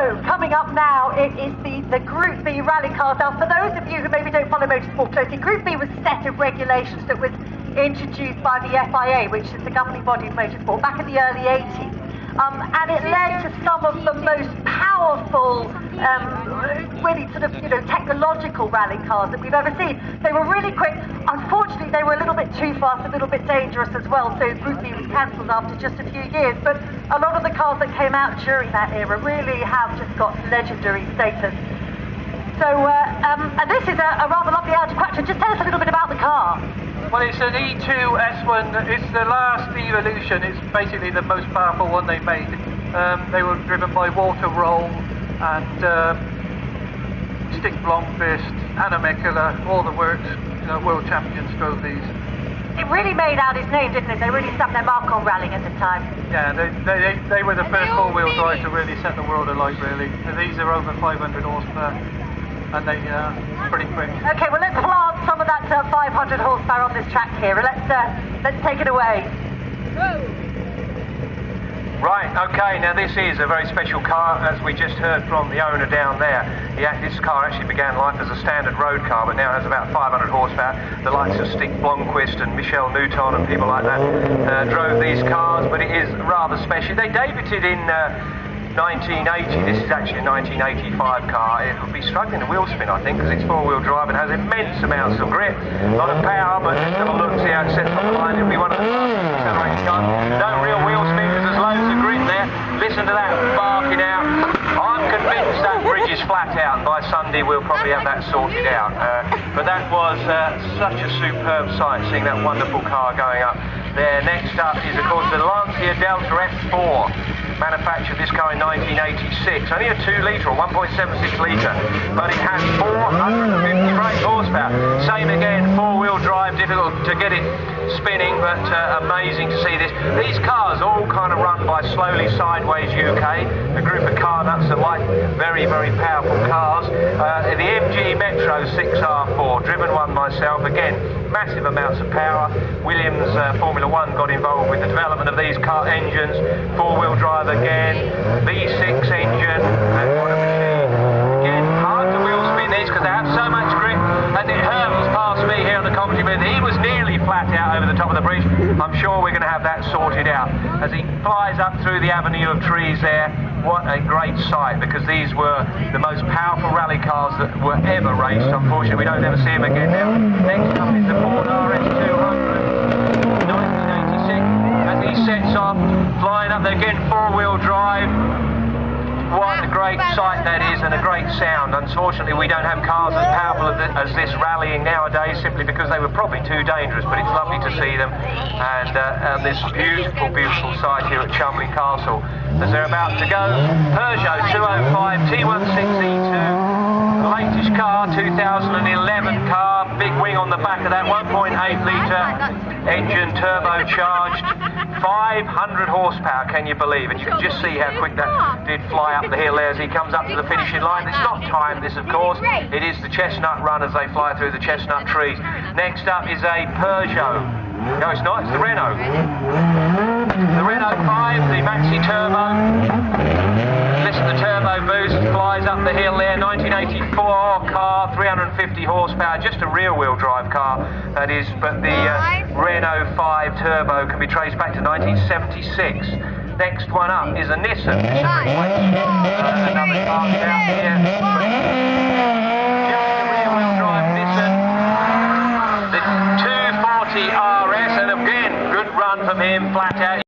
So, coming up now, it is the Group B rally cars. Now, for those of you who maybe don't follow motorsport closely, Group B was a set of regulations that was introduced by the FIA, which is the governing body of motorsport, back in the early 80s. And it led to some of the most powerful, really sort of, technological rally cars that we've ever seen. They were really quick. Unfortunately, they were a little bit too fast, a little bit dangerous as well, so Group B was cancelled after just a few years. But a lot of the cars that came out during that era really have just got legendary status. So, and this is a rather lovely Audi Quattro. Just tell us a little bit about the car. Well, it's an E2 S1. It's the last evolution. It's basically the most powerful one they made. They were driven by Walter Roll and Stig Blomqvist, Anna Mikkola, all the works. World champions drove these. It really made out his name, didn't it? They really stuck their mark on rallying at the time. Yeah, they were the first four-wheel drive to really set the world alight, really. These are over 500 horsepower. And they pretty quick. Okay, well let's plant some of that 500 horsepower on this track here. Let's take it away. Right, okay, now this is a very special car, as we just heard from the owner down there. This car actually began life as a standard road car, but now has about 500 horsepower. The likes of Stig Blomqvist and Michel Newton and people like that drove these cars, but it is rather special. They debuted in 1980. This is actually a 1985 car. It will be struggling to wheel spin, I think, because it's four-wheel drive and has immense amounts of grip. A lot of power, but just have a look, see how it sets on the line. It'll be one of the fastest accelerated cars. No real wheel spin because there's loads of grip there. Listen to that barking out. I'm convinced that bridge is flat out, and by Sunday we'll probably have that sorted out. But that was such a superb sight, seeing that wonderful car going up there. Next up is, of course, the Lancia Delta F4. Manufactured this car in 1986. Only a 2-litre or 1.76 litre, but it has 450 brake horsepower. Same again, four-wheel drive, difficult to get it spinning, but amazing to see this. These cars all kind of run by Slowly Sideways UK, a group of car nuts that like very, very powerful cars. The MG Metro 6R4, driven one myself, again, massive amounts of power. Williams Formula One got involved with the development of these car engines, four-wheel drive again, V6 engine, and what a machine. Again, hard to wheel spin these because they have so much grip, and it hurtles past me here on the commentary booth. He was nearly flat out over the top of the bridge. I'm sure we're going to have that sorted out. As he flies up through the avenue of trees there, what a great sight, because these were the most powerful rally cars that were ever raced. Unfortunately, we don't ever see them again now. Next up is the Ford RS200, 1986, as he sets off, flying up there again, four-wheel drive. What a great sight that is, and a great sound. Unfortunately, we don't have cars as powerful as this rallying nowadays, simply because they were probably too dangerous, but it's lovely to see them, and this beautiful, beautiful sight here at Cholmondeley Castle. As they're about to go, Peugeot 205 T16E2, latest car, 2011 car, big wing on the back of that, 1.8-litre engine, turbocharged, 500 horsepower, can you believe? And you can just see how quick that did fly up the hill there as he comes up to the finishing line. It's not timed, this, of course. It is the chestnut run as they fly through the chestnut trees. Next up is a Peugeot. No, it's not, it's the Renault. The Renault 5, the Maxi Turbo. Listen to the turbo boost, flies up the hill there, 1984 car, 350 horsepower, just a rear-wheel drive car, that is, but the Renault 5 Turbo can be traced back to 1976. Next one up is a Nissan. Another car down here. Just a rear-wheel drive Nissan. The 240 RS, and again, good run from him, flat out.